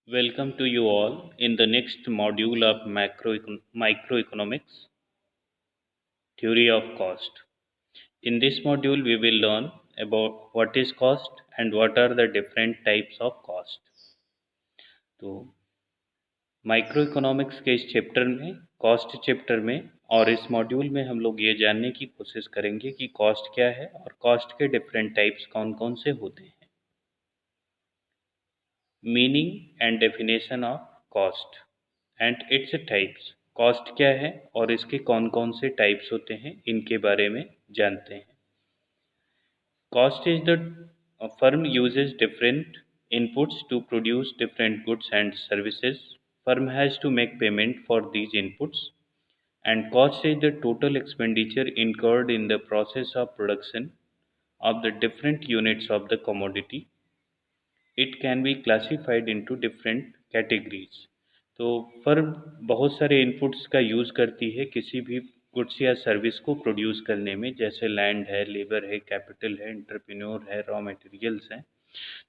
Welcome to you all in the next module of microeconomics, theory of cost. In this module, we will learn about what is cost and what are the different types of cost. तो micro economics के इस chapter में cost chapter में और इस module में हम लोग ये जानने की कोशिश करेंगे कि कॉस्ट क्या है और कॉस्ट के डिफरेंट टाइप्स कौन कौन से होते हैं। Meaning and definition of cost and its types. Cost क्या है और इसके कौन कौन से टाइप्स होते हैं, इनके बारे में जानते हैं। Cost is the firm uses different inputs to produce different goods and services. Firm has to make payment for these inputs, and cost is the total expenditure incurred in the process of production of the different units of the commodity. It can be classified into different categories. तो firm बहुत सारे inputs का use करती है किसी भी goods या service को प्रोड्यूस करने में, जैसे लैंड है, लेबर है, कैपिटल है, एंटरप्रेन्योर है, रॉ मटेरियल्स हैं।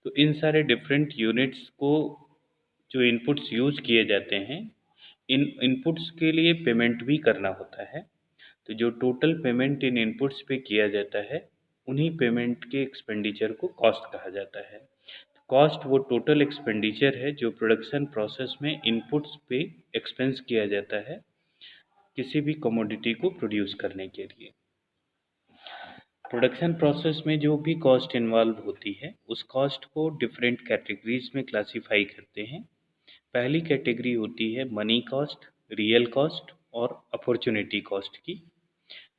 तो इन सारे डिफरेंट यूनिट्स को जो इनपुट्स यूज़ किए जाते हैं, इन इनपुट्स के लिए पेमेंट भी करना होता है। तो जो टोटल पेमेंट इन इनपुट्स पे किया जाता है, उन्हीं पेमेंट के एक्सपेंडिचर को कॉस्ट कहा जाता है। कॉस्ट वो टोटल एक्सपेंडिचर है जो प्रोडक्शन प्रोसेस में इनपुट्स पे एक्सपेंस किया जाता है किसी भी कमोडिटी को प्रोड्यूस करने के लिए। प्रोडक्शन प्रोसेस में जो भी कॉस्ट इन्वॉल्व होती है, उस कॉस्ट को डिफरेंट कैटेगरीज में क्लासीफाई करते हैं। पहली कैटेगरी होती है मनी कॉस्ट, रियल कॉस्ट और अपॉर्चुनिटी कॉस्ट की।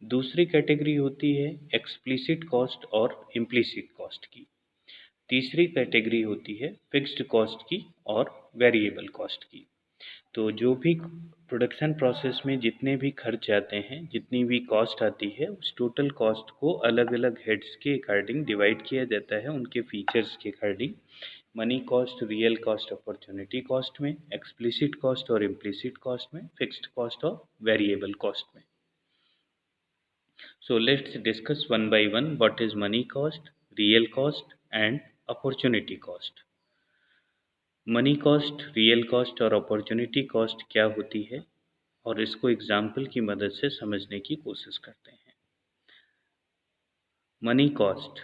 दूसरी कैटेगरी होती है एक्सप्लिसिट कॉस्ट और इम्प्लिसिट कॉस्ट की। तीसरी कैटेगरी होती है फिक्स्ड कॉस्ट की और वेरिएबल कॉस्ट की। तो जो भी प्रोडक्शन प्रोसेस में जितने भी खर्च आते हैं, जितनी भी कॉस्ट आती है, उस टोटल कॉस्ट को अलग अलग हेड्स के अकॉर्डिंग डिवाइड किया जाता है, उनके फीचर्स के according. Money cost, real cost, opportunity cost में, एक्सप्लिसिट कॉस्ट और इम्प्लिसिट कॉस्ट में, फिक्स्ड कॉस्ट और वेरिएबल कॉस्ट में। So let's discuss one by one what is money cost, real cost and opportunity cost. Money cost, real cost और opportunity cost क्या होती है और इसको एग्जाम्पल की मदद से समझने की कोशिश करते हैं। Money cost,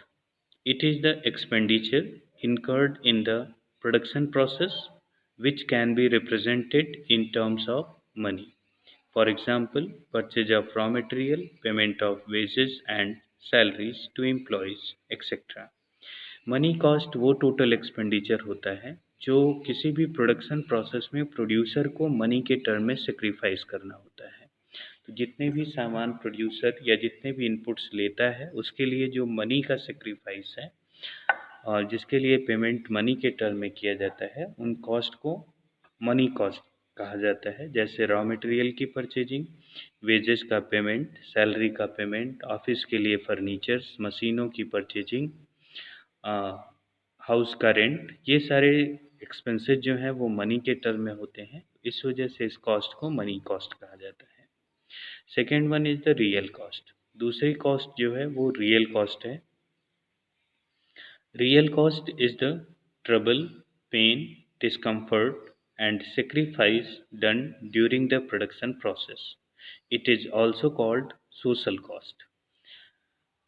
it is the expenditure incurred in the production process which can be represented in terms of money. For example, purchase of raw material, payment of wages and salaries to employees, etc. Money cost वो total expenditure होता है जो किसी भी production process में producer को money के term में सेक्रीफाइस करना होता है। तो जितने भी सामान प्रोड्यूसर या जितने भी इनपुट्स लेता है, उसके लिए जो मनी का सेक्रीफाइस है और जिसके लिए पेमेंट मनी के टर्म में किया जाता है, उन कॉस्ट को मनी कॉस्ट कहा जाता है। जैसे रॉ मटेरियल की परचेजिंग, वेजेस का पेमेंट, सैलरी का पेमेंट, ऑफिस के लिए फर्नीचर्स, मशीनों की परचेजिंग, हाउस का रेंट, ये सारे एक्सपेंसेस जो हैं वो मनी के टर्म में होते हैं। इस वजह से इस कॉस्ट को मनी कॉस्ट कहा जाता है। Second one is the real cost. दूसरी कॉस्ट जो है वो रियल कॉस्ट है। Real cost is the trouble, pain, discomfort and sacrifice done during the production process. It is also called social cost.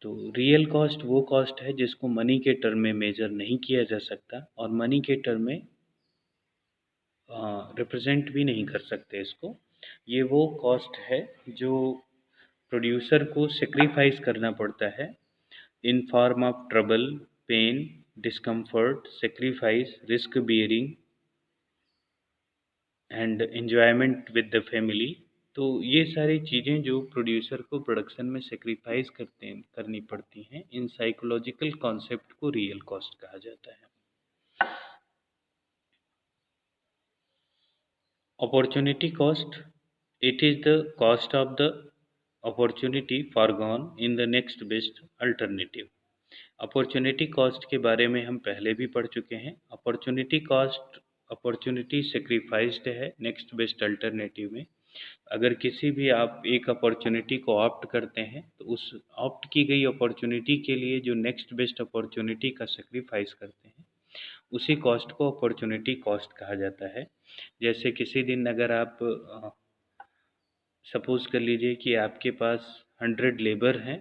तो real cost वो cost है जिसको money के टर्म में मेजर नहीं किया जा सकता और मनी के टर्म में रिप्रेजेंट भी नहीं कर सकते इसको। ये वो कॉस्ट है जो प्रोड्यूसर को सेक्रीफाइस करना पड़ता है in form of trouble, pain, discomfort, sacrifice, risk bearing and enjoyment with the family. तो ये सारी चीज़ें जो प्रोड्यूसर को प्रोडक्शन में सेक्रीफाइस करनी पड़ती हैं, इन साइकोलॉजिकल कॉन्सेप्ट को रियल कॉस्ट कहा जाता है। Opportunity cost, it is the cost of the opportunity foregone in the next best alternative. Opportunity cost के बारे में हम पहले भी पढ़ चुके हैं। अपॉर्चुनिटी कॉस्ट अपॉर्चुनिटी सेक्रीफाइस्ड है नेक्स्ट बेस्ट अल्टरनेटिव में। अगर किसी भी आप एक अपॉर्चुनिटी को ऑप्ट करते हैं, तो उस ऑप्ट की गई अपॉर्चुनिटी के लिए जो नेक्स्ट बेस्ट अपॉर्चुनिटी का सेक्रीफाइस करते हैं, उसी कॉस्ट को अपॉर्चुनिटी कॉस्ट कहा जाता है। जैसे किसी दिन अगर आप सपोज़ कर लीजिए कि आपके पास 100 लेबर हैं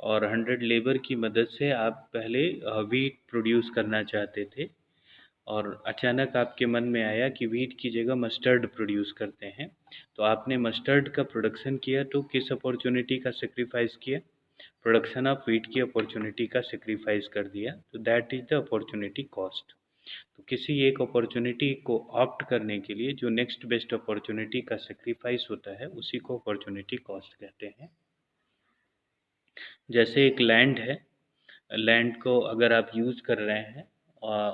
और 100 लेबर की मदद से आप पहले व्हीट प्रोड्यूस करना चाहते थे और अचानक आपके मन में आया कि व्हीट की जगह मस्टर्ड प्रोड्यूस करते हैं। तो आपने मस्टर्ड का प्रोडक्शन किया तो किस अपॉर्चुनिटी का सैक्रिफाइस किया? प्रोडक्शन ऑफ व्हीट की अपॉर्चुनिटी का सैक्रिफाइस कर दिया। तो that is the opportunity cost. तो किसी एक अपॉर्चुनिटी को ऑप्ट करने के लिए जो नेक्स्ट बेस्ट अपॉर्चुनिटी का सैक्रिफाइस होता है उसी को अपॉर्चुनिटी कॉस्ट कहते हैं। जैसे एक लैंड है, लैंड को अगर आप यूज़ कर रहे हैं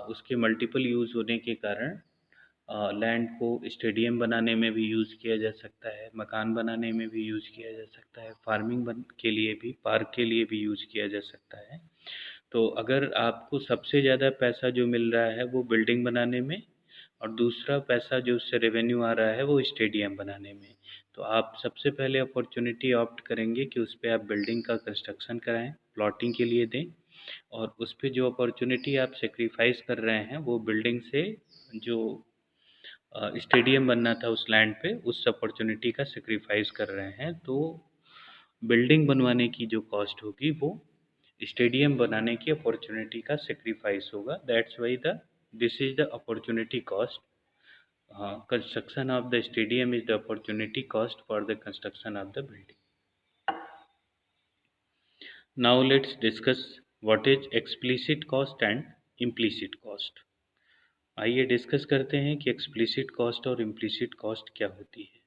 उसके मल्टीपल यूज़ होने के कारण लैंड को स्टेडियम बनाने में भी यूज़ किया जा सकता है, मकान बनाने में भी यूज़ किया जा सकता है, फार्मिंग के लिए भी, पार्क के लिए भी यूज़ किया जा सकता है। तो अगर आपको सबसे ज़्यादा पैसा जो मिल रहा है वो बिल्डिंग बनाने में और दूसरा पैसा जो उससे रेवेन्यू आ रहा है वो स्टेडियम बनाने में, तो आप सबसे पहले अपॉर्चुनिटी ऑप्ट करेंगे कि उस पर आप बिल्डिंग का कंस्ट्रक्शन कराएं, प्लॉटिंग के लिए दें और उस पर जो अपॉर्चुनिटी आप सेक्रीफाइस कर रहे हैं वो बिल्डिंग से जो स्टेडियम बनना था उस लैंड पे उस अपॉर्चुनिटी का सेक्रीफाइस कर रहे हैं। तो बिल्डिंग बनवाने की जो कॉस्ट होगी वो स्टेडियम बनाने की अपॉर्चुनिटी का सेक्रीफाइस होगा। That's why the this is the opportunity cost. Construction of the stadium is the opportunity cost for the construction of the building. Now let's discuss what is explicit cost and implicit cost. आइए discuss करते हैं कि explicit cost और implicit cost क्या होती है।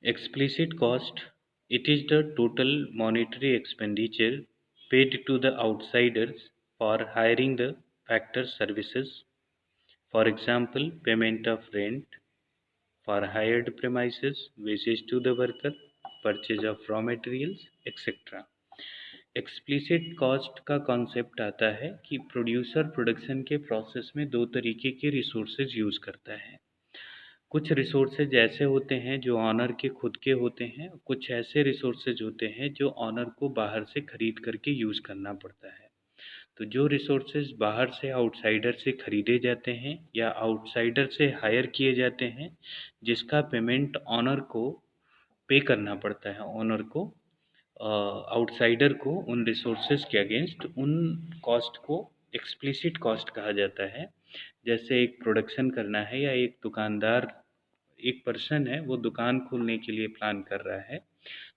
Explicit cost, it is the total monetary expenditure paid to the outsiders for hiring the factor services. For example, payment of rent, for hired premises, wages to the worker, purchase of raw materials, etc. Explicit cost का concept आता है कि producer production के process में दो तरीके के resources use करता है। कुछ रिसोर्सेज ऐसे होते हैं जो ऑनर के खुद के होते हैं, कुछ ऐसे रिसोर्सेज होते हैं जो ऑनर को बाहर से खरीद करके यूज़ करना पड़ता है। तो जो रिसोर्सेज बाहर से आउटसाइडर से खरीदे जाते हैं या आउटसाइडर से हायर किए जाते हैं, जिसका पेमेंट ऑनर को पे करना पड़ता है, ऑनर को आउटसाइडर को उन रिसोर्सेज के अगेंस्ट, उन कॉस्ट को एक्सप्लिसिट कॉस्ट कहा जाता है। जैसे एक प्रोडक्शन करना है या एक दुकानदार, एक पर्सन है वो दुकान खोलने के लिए प्लान कर रहा है,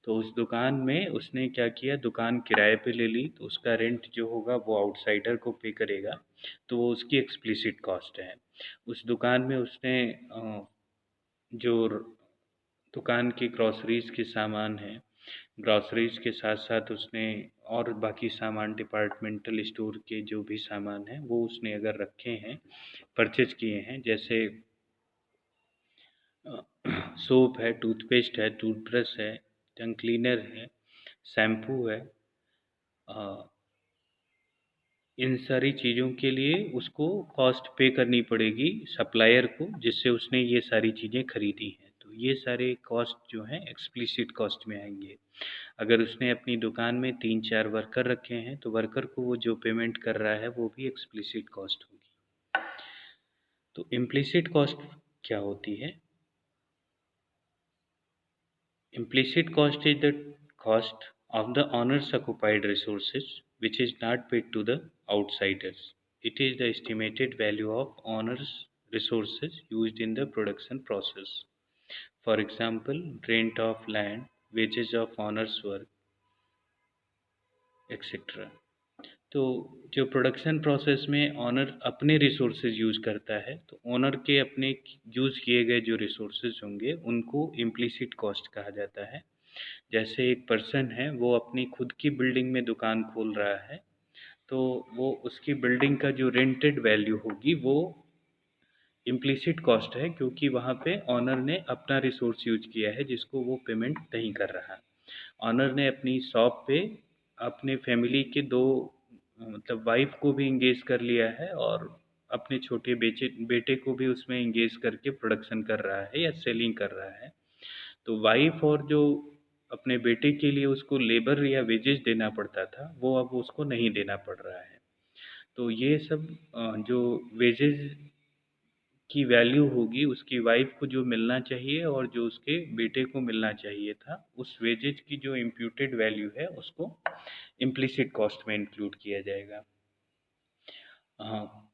तो उस दुकान में उसने क्या किया, दुकान किराए पे ले ली, तो उसका रेंट जो होगा वो आउटसाइडर को पे करेगा, तो वो उसकी एक्सप्लिसिट कॉस्ट है। उस दुकान में उसने जो दुकान की ग्रॉसरीज़ के सामान हैं, ग्रॉसरीज़ के साथ साथ उसने और बाकी सामान, डिपार्टमेंटल स्टोर के जो भी सामान हैं वो उसने अगर रखे हैं, परचेज किए हैं, जैसे सोप है, टूथपेस्ट है, टूथब्रश है, टंग क्लीनर है, शैम्पू है, इन सारी चीज़ों के लिए उसको कॉस्ट पे करनी पड़ेगी सप्लायर को, जिससे उसने ये सारी चीज़ें खरीदी हैं। तो ये सारे कॉस्ट जो हैं एक्सप्लिसिट कॉस्ट में आएंगे। अगर उसने अपनी दुकान में 3-4 वर्कर रखे हैं तो वर्कर को वो जो पेमेंट कर रहा है वो भी एक्सप्लिसिट कॉस्ट होगी। तो इम्प्लिसिट कॉस्ट क्या होती है? Implicit cost is the cost of the owner's occupied resources which is not paid to the outsiders. It is the estimated value of owner's resources used in the production process. For example, rent of land, wages of owner's work, etc. तो जो production process में honour अपने resources use करता है, तो owner के अपने use किए गए जो रिसोर्सेज होंगे उनको इम्प्लिसिट कॉस्ट कहा जाता है। जैसे एक पर्सन है वो अपनी खुद की बिल्डिंग में दुकान खोल रहा है, तो वो उसकी बिल्डिंग का जो रेंटेड वैल्यू होगी वो इम्प्लिसिट कॉस्ट है, क्योंकि वहाँ पे ऑनर ने अपना रिसोर्स यूज किया है जिसको वो पेमेंट नहीं कर रहा। ऑनर ने अपनी शॉप पे अपने फैमिली के दो, मतलब वाइफ को भी इंगेज कर लिया है और अपने छोटे बेटे को भी उसमें इंगेज करके प्रोडक्शन कर रहा है या सेलिंग कर रहा है। तो वाइफ और जो अपने बेटे के लिए उसको लेबर या वेजेस देना पड़ता था, वो अब उसको नहीं देना पड़ रहा है। तो ये सब जो वेजेस की वैल्यू होगी, उसकी वाइफ को जो मिलना चाहिए और जो उसके बेटे को मिलना चाहिए था, उस वेजेज की जो इम्प्यूटेड वैल्यू है उसको इम्प्लिसिट कॉस्ट में इंक्लूड किया जाएगा। हाँ,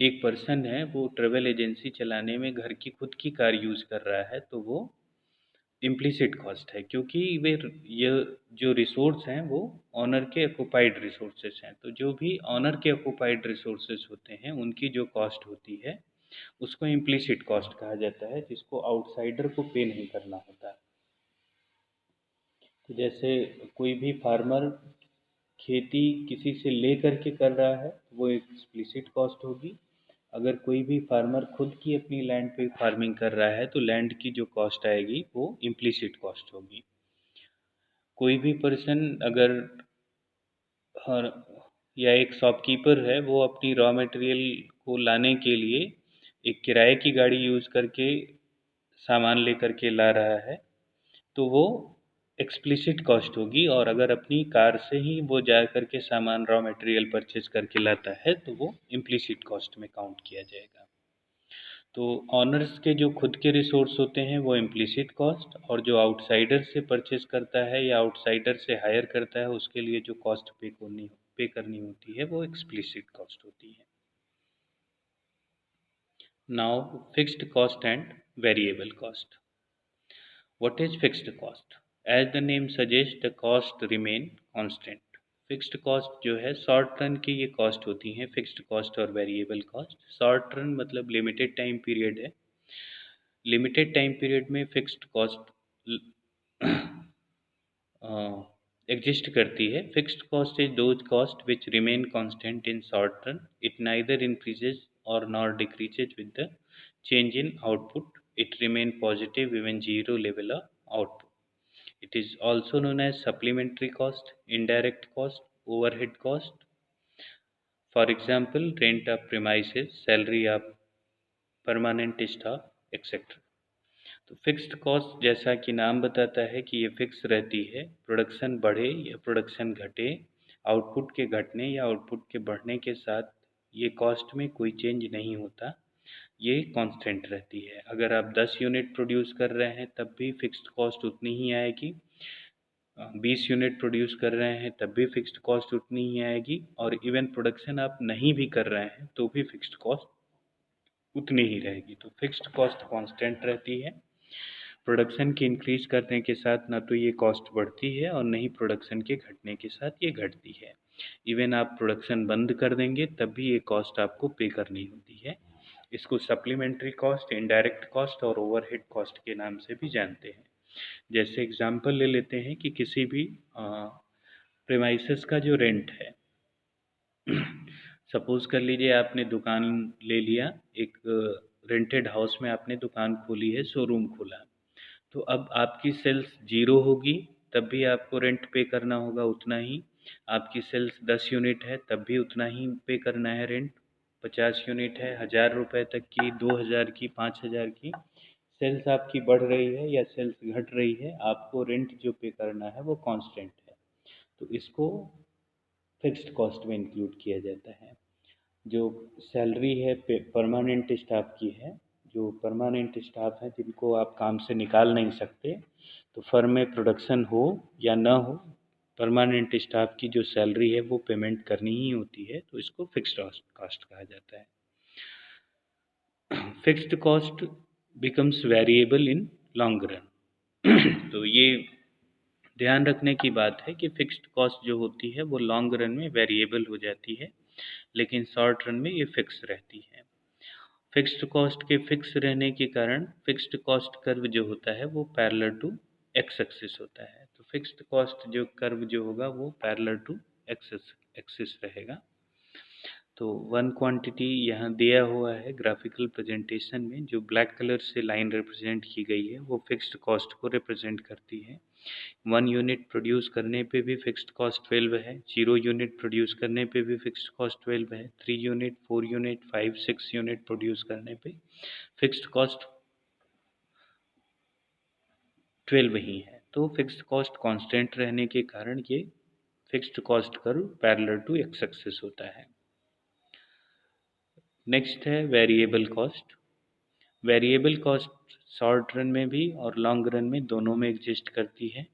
एक पर्सन है, वो ट्रेवल एजेंसी चलाने में घर की खुद की कार यूज़ कर रहा है, तो वो इम्प्लिसिट कॉस्ट है, क्योंकि वे ये जो रिसोर्स हैं वो ऑनर के ऑक्युपाइड रिसोर्सेज हैं। तो जो भी ऑनर के ऑक्युपाइड रिसोर्सेज होते हैं उनकी जो कॉस्ट होती है उसको इम्प्लिसिट कॉस्ट कहा जाता है, जिसको आउटसाइडर को पे नहीं करना होता। तो जैसे कोई भी फार्मर खेती किसी से ले करके कर रहा है, वो एक एक्सप्लिसिट कॉस्ट होगी। अगर कोई भी फार्मर खुद की अपनी लैंड पे फार्मिंग कर रहा है, तो लैंड की जो कॉस्ट आएगी वो इम्प्लिसिट कॉस्ट होगी। कोई भी पर्सन अगर हर या एक शॉपकीपर है, वो अपनी रॉ मटेरियल को लाने के लिए एक किराए की गाड़ी यूज़ करके सामान लेकर के ला रहा है, तो वो एक्सप्लिसिट कॉस्ट होगी। और अगर अपनी कार से ही वो जा करके सामान रॉ मटेरियल परचेज करके लाता है, तो वो इम्प्लिसिट कॉस्ट में काउंट किया जाएगा। तो ऑनर्स के जो खुद के रिसोर्स होते हैं वो इम्प्लिसिट कॉस्ट, और जो आउटसाइडर से परचेज करता है या आउटसाइडर से हायर करता है उसके लिए जो कॉस्ट पे करनी होती है वो एक्सप्लिसिट कॉस्ट होती है। Now fixed cost and variable cost. What is fixed cost? As the name suggests, the cost remain constant. Fixed cost जो है शॉर्ट रन की ये कॉस्ट होती हैं, फिक्स्ड कॉस्ट और वेरिएबल कॉस्ट। शॉर्ट रन मतलब लिमिटेड टाइम पीरियड है। Limited time period में फिक्स्ड कॉस्ट एग्जिस्ट करती है। Fixed cost is those cost which remain constant in short run. It neither increases और nor decreases with the change in output. It remain positive even zero level of output. It is also known as supplementary cost, indirect cost, overhead cost. For example, rent of premises, salary of permanent staff, etc. तो fixed cost जैसा कि नाम बताता है कि ये fix रहती है। प्रोडक्शन बढ़े या प्रोडक्शन घटे, आउटपुट के घटने या आउटपुट के बढ़ने के साथ ये कॉस्ट में कोई चेंज नहीं होता, ये कांस्टेंट रहती है। अगर आप 10 यूनिट प्रोड्यूस कर रहे हैं तब भी फिक्स्ड कॉस्ट उतनी ही आएगी, 20 यूनिट प्रोड्यूस कर रहे हैं तब भी फिक्स्ड कॉस्ट उतनी ही आएगी, और इवन प्रोडक्शन आप नहीं भी कर रहे हैं तो भी फिक्स्ड कॉस्ट उतनी ही रहेगी। तो फिक्स्ड कॉस्ट कांस्टेंट रहती है। प्रोडक्शन की इंक्रीज करने के साथ ना तो ये कॉस्ट बढ़ती है और ना ही प्रोडक्शन के घटने के साथ ये घटती है। इवन आप प्रोडक्शन बंद कर देंगे तब भी ये कॉस्ट आपको पे करनी होती है। इसको सप्लीमेंट्री कॉस्ट, इनडायरेक्ट कॉस्ट और ओवरहेड कॉस्ट के नाम से भी जानते हैं। जैसे एग्जांपल ले लेते हैं कि किसी भी प्रेमाइसेस का जो रेंट है, सपोज़ कर लीजिए आपने दुकान ले लिया, एक रेंटेड हाउस में आपने दुकान खोली है, शोरूम खोला। तो अब आपकी सेल्स ज़ीरो होगी तब भी आपको रेंट पे करना होगा उतना ही। आपकी सेल्स 10 यूनिट है तब भी उतना ही पे करना है रेंट। 50 यूनिट है, 1000 रुपये तक की, 2000 की, 5000 की सेल्स आपकी बढ़ रही है या सेल्स घट रही है, आपको रेंट जो पे करना है वो कांस्टेंट है। तो इसको फिक्स्ड कॉस्ट में इंक्लूड किया जाता है। जो सैलरी है परमानेंट स्टाफ की है, जो परमानेंट स्टाफ है जिनको आप काम से निकाल नहीं सकते, तो फर्म में प्रोडक्शन हो या ना हो, परमानेंट स्टाफ की जो सैलरी है वो पेमेंट करनी ही होती है, तो इसको फिक्स्ड कॉस्ट कहा जाता है। Fixed cost becomes variable in long run. तो ये ध्यान रखने की बात है कि फिक्स्ड कॉस्ट जो होती है वो लॉन्ग रन में वेरिएबल हो जाती है, लेकिन शॉर्ट रन में ये फिक्स रहती है। फिक्स्ड कॉस्ट के फिक्स रहने के कारण फिक्स्ड कॉस्ट कर्व जो होता है वो पैरेलल टू एक्स एक्सिस होता है। तो फिक्स्ड कॉस्ट जो कर्व जो होगा वो पैरेलल टू एक्स एक्सिस रहेगा। तो वन क्वांटिटी यहाँ दिया हुआ है ग्राफिकल प्रेजेंटेशन में, जो ब्लैक कलर से लाइन रिप्रेजेंट की गई है वो फिक्स्ड कॉस्ट को रिप्रेजेंट करती है। 1 यूनिट प्रोड्यूस करने पे भी फिक्स्ड कॉस्ट 12 है, 0 यूनिट प्रोड्यूस करने पे भी फिक्स्ड कॉस्ट 12 है, 3 यूनिट, 4 यूनिट, 5, 6 यूनिट प्रोड्यूस करने पे फिक्स्ड कॉस्ट 12 ही है। तो फिक्स्ड कॉस्ट कांस्टेंट रहने के कारण ये fixed cost curve parallel to X axis होता है। नेक्स्ट है variable cost. Variable cost short run में भी और लॉन्ग रन में दोनों में एग्जिस्ट करती है।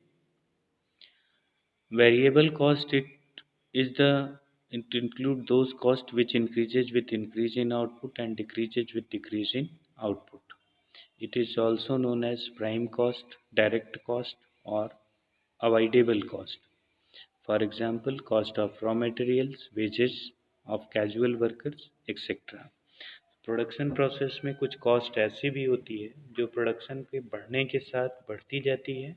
Variable cost it include those cost which increases with increase in output and decreases with decrease in output. It is also known as prime cost, direct cost or avoidable cost. For example, cost of raw materials, wages of casual workers, etc. Production process में कुछ cost ऐसी भी होती है जो production के बढ़ने के साथ बढ़ती जाती है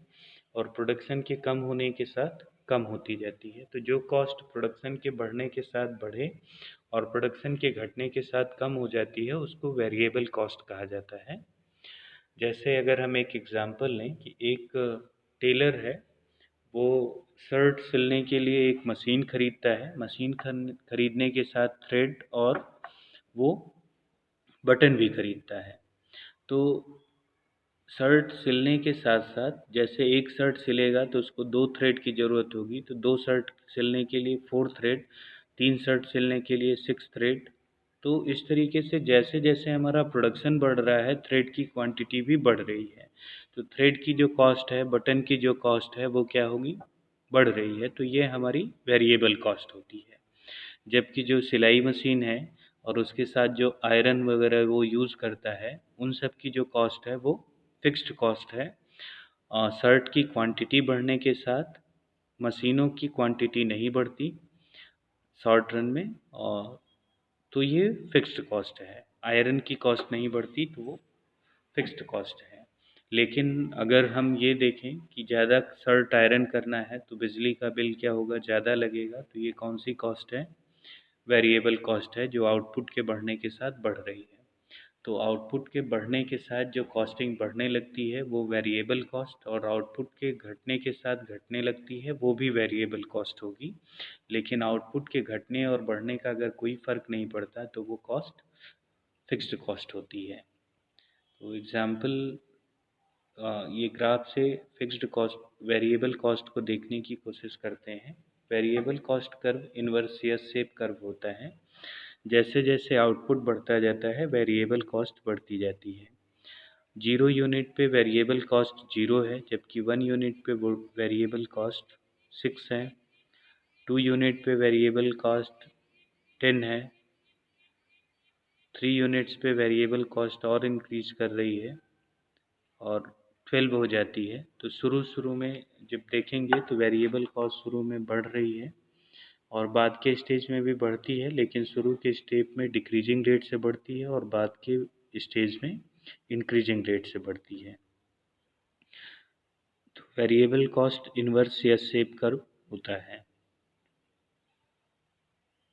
और प्रोडक्शन के कम होने के साथ कम होती जाती है। तो जो कॉस्ट प्रोडक्शन के बढ़ने के साथ बढ़े और प्रोडक्शन के घटने के साथ कम हो जाती है उसको वेरिएबल कॉस्ट कहा जाता है। जैसे अगर हम एक एग्जांपल लें कि एक टेलर है, वो शर्ट सिलने के लिए एक मशीन खरीदता है। मशीन खरीदने के साथ थ्रेड और वो बटन भी खरीदता है। तो शर्ट सिलने के साथ साथ जैसे एक शर्ट सिलेगा तो उसको 2 थ्रेड की ज़रूरत होगी, तो 2 शर्ट सिलने के लिए 4 थ्रेड, 3 शर्ट सिलने के लिए 6 थ्रेड। तो इस तरीके से जैसे जैसे हमारा प्रोडक्शन बढ़ रहा है थ्रेड की क्वांटिटी भी बढ़ रही है। तो थ्रेड की जो कॉस्ट है, बटन की जो कॉस्ट है वो क्या होगी, बढ़ रही है। तो ये हमारी वेरिएबल कॉस्ट होती है। जबकि जो सिलाई मशीन है और उसके साथ जो आयरन वगैरह वो यूज़ करता है उन सब की जो कॉस्ट है वो फिक्स्ड कॉस्ट है। शर्ट की क्वांटिटी बढ़ने के साथ मशीनों की क्वांटिटी नहीं बढ़ती शॉर्ट रन में, और तो ये फिक्स्ड कॉस्ट है। आयरन की कॉस्ट नहीं बढ़ती तो वो फिक्स्ड कॉस्ट है। लेकिन अगर हम ये देखें कि ज़्यादा शर्ट आयरन करना है तो बिजली का बिल क्या होगा, ज़्यादा लगेगा। तो ये कौन सी कॉस्ट है, वेरिएबल कॉस्ट है जो आउटपुट के बढ़ने के साथ बढ़ रही है। तो आउटपुट के बढ़ने के साथ जो कॉस्टिंग बढ़ने लगती है वो वेरिएबल कॉस्ट, और आउटपुट के घटने के साथ घटने लगती है वो भी वेरिएबल कॉस्ट होगी। लेकिन आउटपुट के घटने और बढ़ने का अगर कोई फ़र्क नहीं पड़ता तो वो कॉस्ट फिक्स्ड कॉस्ट होती है। तो एग्ज़ाम्पल, ये ग्राफ से फिक्स्ड कॉस्ट वेरिएबल कॉस्ट को देखने की कोशिश करते हैं। Variable cost curve inverse S shape curve होता है। जैसे जैसे आउटपुट बढ़ता जाता है वेरिएबल कॉस्ट बढ़ती जाती है। 0 यूनिट पे वेरिएबल कॉस्ट 0 है, जबकि 1 यूनिट पे वेरिएबल कॉस्ट 6 है। 2 यूनिट पे वेरिएबल कॉस्ट 10 है। 3 यूनिट्स पे वेरिएबल कॉस्ट और इंक्रीज कर रही है और 12 हो जाती है। तो शुरू में जब देखेंगे तो वेरिएबल कॉस्ट शुरू में बढ़ रही है और बाद के स्टेज में भी बढ़ती है, लेकिन शुरू के स्टेप में डिक्रीजिंग रेट से बढ़ती है और बाद के स्टेज में इंक्रीजिंग रेट से बढ़ती है। तो variable cost inverse S shape curve होता है।